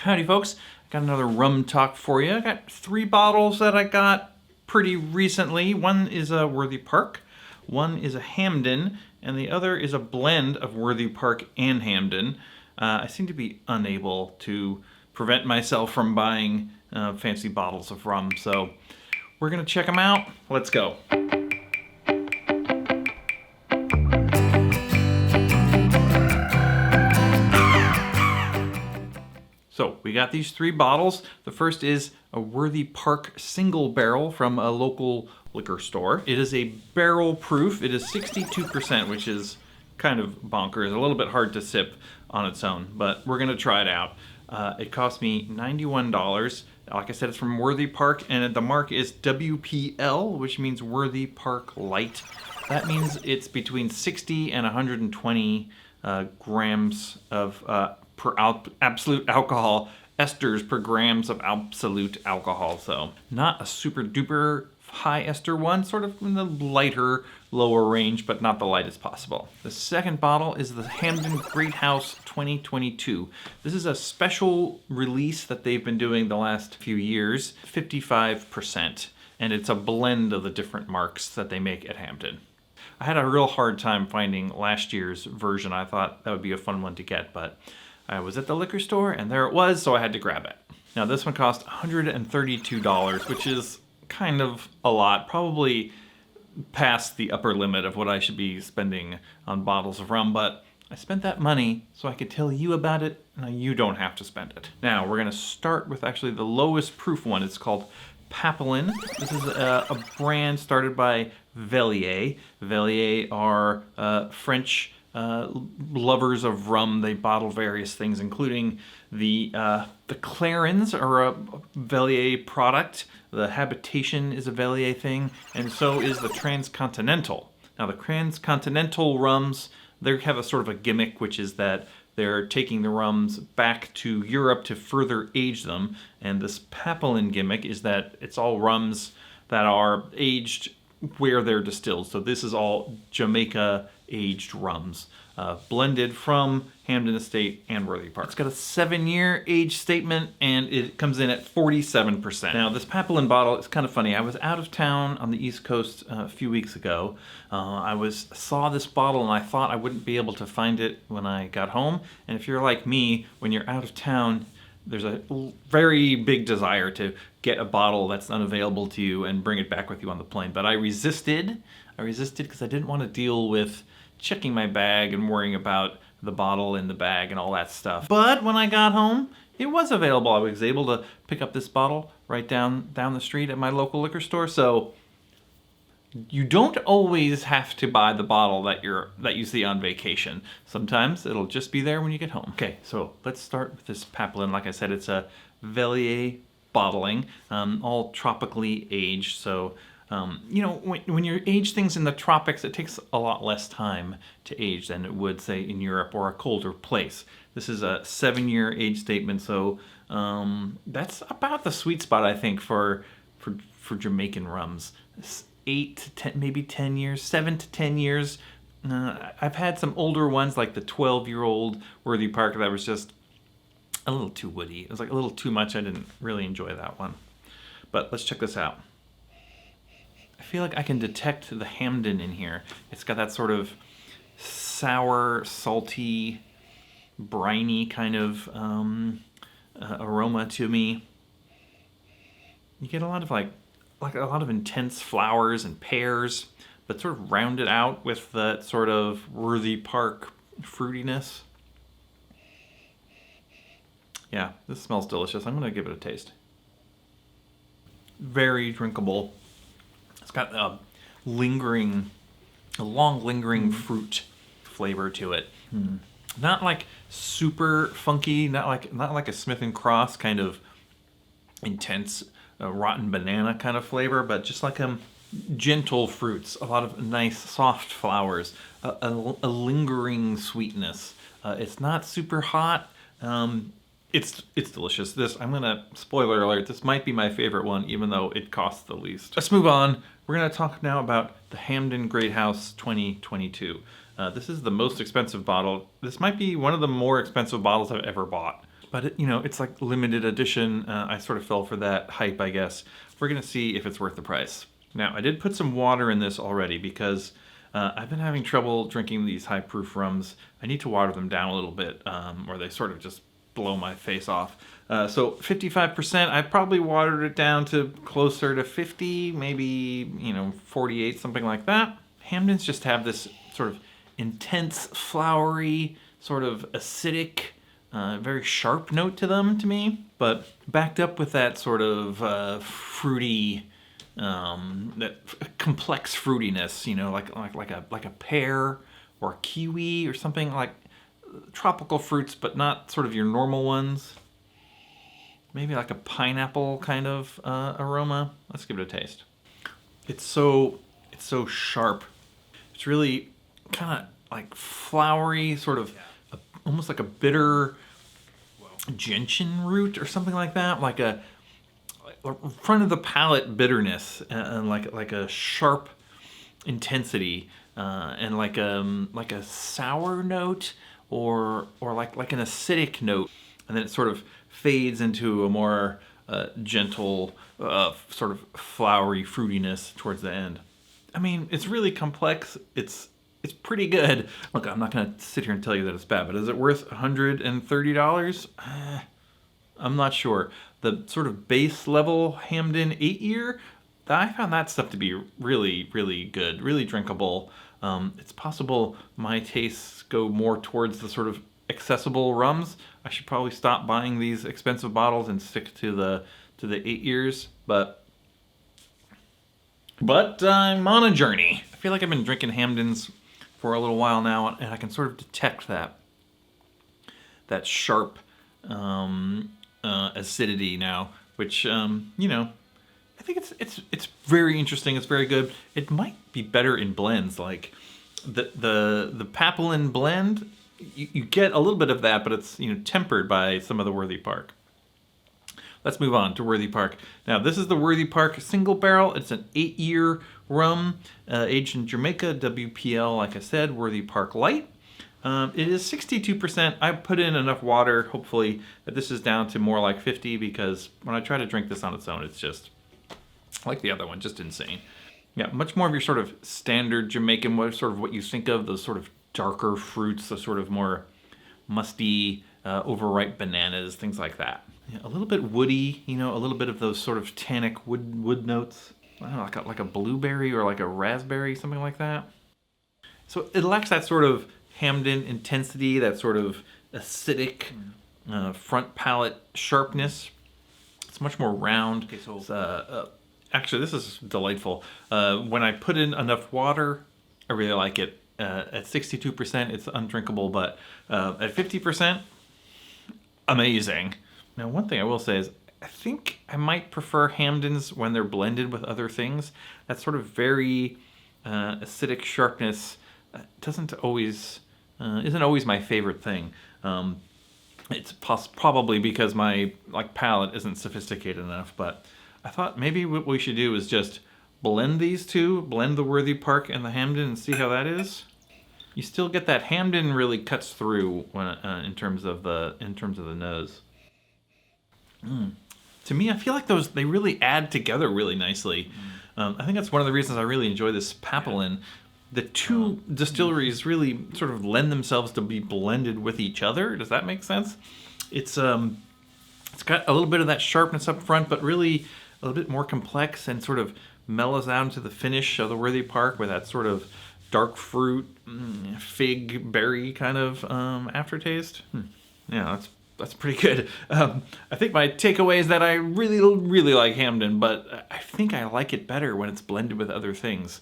Howdy folks, got another rum talk for you. I got 3 bottles that I got pretty recently. One is a Worthy Park, one is a Hampden, and the other is a blend of Worthy Park and Hampden. I seem to be unable to prevent myself from buying fancy bottles of rum, so we're gonna check them out. Let's go. So we got these 3 bottles. The first is a Worthy Park single barrel from a local liquor store. It is a barrel proof. It is 62%, which is kind of bonkers. A little bit hard to sip on its own, but we're gonna try it out. It cost me $91. Like I said, it's from Worthy Park, and the mark is WPL, which means Worthy Park Light. That means it's between 60 and 120 grams of per absolute alcohol, esters per grams of absolute alcohol. So not a super duper high ester one, sort of in the lighter, lower range, but not the lightest possible. The second bottle is the Hampden Great House 2022. This is a special release that they've been doing the last few years, 55%, and it's a blend of the different marks that they make at Hampden. I had a real hard time finding last year's version. I thought that would be a fun one to get, but I was at the liquor store and there it was, so I had to grab it. Now this one cost $132, which is kind of a lot, probably past the upper limit of what I should be spending on bottles of rum, but I spent that money so I could tell you about it, and you don't have to spend it. Now we're gonna start with actually the lowest proof one. It's called Papillon. This is a brand started by Realy. Realy are French lovers of rum. They bottle various things, including the Clarins are a Realy product. The Habitation is a Realy thing, and so is the Transcontinental. Now the Transcontinental rums, they have a sort of a gimmick, which is that they're taking the rums back to Europe to further age them, and this Papalin gimmick is that it's all rums that are aged where they're distilled. So this is all Jamaica aged rums, blended from Hampden Estate and Worthy Park. It's got a 7-year age statement, and it comes in at 47%. Now this Papillon bottle is kind of funny. I was out of town on the East Coast a few weeks ago. I saw this bottle and I thought I wouldn't be able to find it when I got home. And if you're like me, when you're out of town, there's a very big desire to get a bottle that's unavailable to you and bring it back with you on the plane. But I resisted because I didn't want to deal with checking my bag and worrying about the bottle in the bag and all that stuff. But when I got home, it was available. I was able to pick up this bottle right down the street at my local liquor store. So you don't always have to buy the bottle that you see on vacation. Sometimes it'll just be there when you get home. Okay, so let's start with this Papillon. Like I said, it's a Realy bottling, all tropically aged. So you know, when you age things in the tropics, it takes a lot less time to age than it would, say, in Europe or a colder place. This is a 7-year age statement, so that's about the sweet spot, I think, for Jamaican rums. 8 to 10, maybe 10 years, 7 to 10 years. I've had some older ones, like the 12-year-old Worthy Park, that was just a little too woody. It was like a little too much. I didn't really enjoy that one. But let's check this out. I feel like I can detect the Hampden in here. It's got that sort of sour, salty, briny kind of aroma to me. You get a lot of like a lot of intense flowers and pears, but sort of rounded out with that sort of Worthy Park fruitiness. Yeah, this smells delicious. I'm gonna give it a taste. Very drinkable. It's got a long lingering fruit flavor to it. Not like super funky, not like a Smith & Cross kind of intense rotten banana kind of flavor, but just like gentle fruits, a lot of nice soft flowers, a lingering sweetness. It's not super hot. It's delicious. I'm gonna, spoiler alert, this might be my favorite one, even though it costs the least. Let's move on. We're gonna talk now about the Hampden Great House 2022. This is the most expensive bottle. This might be one of the more expensive bottles I've ever bought. But you know, it's like limited edition. I sort of fell for that hype, I guess. We're gonna see if it's worth the price. Now, I did put some water in this already because I've been having trouble drinking these high proof rums. I need to water them down a little bit, or they sort of just blow my face off. So 55%, I probably watered it down to closer to 50, maybe, you know, 48, something like that. Hampdens just have this sort of intense, flowery, sort of acidic, very sharp note to them to me, but backed up with that sort of fruity, that complex fruitiness, you know, like a pear or a kiwi or something, like tropical fruits, but not sort of your normal ones. Maybe like a pineapple kind of aroma. Let's give it a taste. It's so sharp. It's really kind of like flowery, sort of almost like a bitter gentian root or something like that, like a front of the palate bitterness, and like a sharp intensity, and like a sour note or like an acidic note, and then it sort of fades into a more gentle, sort of flowery fruitiness towards the end. I mean, it's really complex. It's pretty good. Look, I'm not going to sit here and tell you that it's bad, but is it worth $130? I'm not sure. The sort of base level Hampden 8-year, I found that stuff to be really, really good, really drinkable. It's possible my tastes go more towards the sort of accessible rums. I should probably stop buying these expensive bottles and stick to the 8 years, but I'm on a journey. I feel like I've been drinking Hampdens for a little while now, and I can sort of detect that sharp acidity now, which you know, I think it's very interesting. It's very good. It might be better in blends, like the Papillon blend. You get a little bit of that, but it's, you know, tempered by some of the Worthy Park. Let's move on to Worthy Park. Now, this is the Worthy Park single barrel. It's an 8-year rum, aged in Jamaica, WPL, like I said, Worthy Park Light. It is 62%. I put in enough water, hopefully, that this is down to more like 50, because when I try to drink this on its own, it's just, like the other one, just insane. Yeah, much more of your sort of standard Jamaican, what you think of, those sort of darker fruits, the sort of more musty, overripe bananas, things like that. Yeah, a little bit woody, you know, a little bit of those sort of tannic wood notes. I don't know, like a blueberry or like a raspberry, something like that. So it lacks that sort of Hampden intensity, that sort of acidic front palate sharpness. It's much more round. Okay, so actually, this is delightful. When I put in enough water, I really like it. At 62%, it's undrinkable, but at 50%, amazing. Now, one thing I will say is, I think I might prefer Hampdens when they're blended with other things. That sort of very acidic sharpness isn't always my favorite thing. It's probably because my palate isn't sophisticated enough, but I thought maybe what we should do is just blend these two, blend the Worthy Park and the Hampden, and see how that is. You still get that Hampden really cuts through when, in terms of the nose. To me, I feel like they really add together really nicely. I think that's one of the reasons I really enjoy this Papillon. The two distilleries really sort of lend themselves to be blended with each other. Does that make sense? It's got a little bit of that sharpness up front, but really a little bit more complex, and sort of mellows out into the finish of the Worthy Park with that sort of dark fruit, fig, berry kind of aftertaste. Yeah, that's pretty good. I think my takeaway is that I really, really like Hampden, but I think I like it better when it's blended with other things.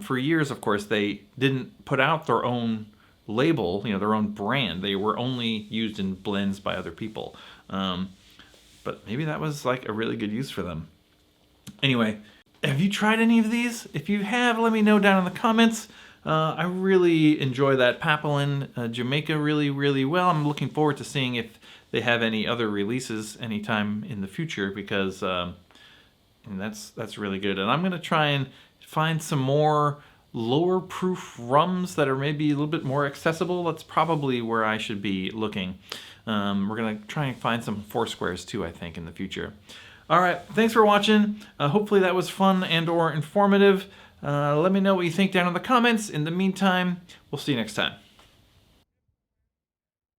For years, of course, they didn't put out their own label, you know, their own brand. They were only used in blends by other people. But maybe that was like a really good use for them. Anyway, have you tried any of these? If you have, let me know down in the comments. I really enjoy that Papalin Jamaica really, really well. I'm looking forward to seeing if they have any other releases anytime in the future, because that's really good. And I'm going to try and find some more lower proof rums that are maybe a little bit more accessible. That's probably where I should be looking. We're going to try and find some Foursquares too, I think, in the future. All right, thanks for watching. Hopefully that was fun and or informative. Let me know what you think down in the comments. In the meantime, we'll see you next time.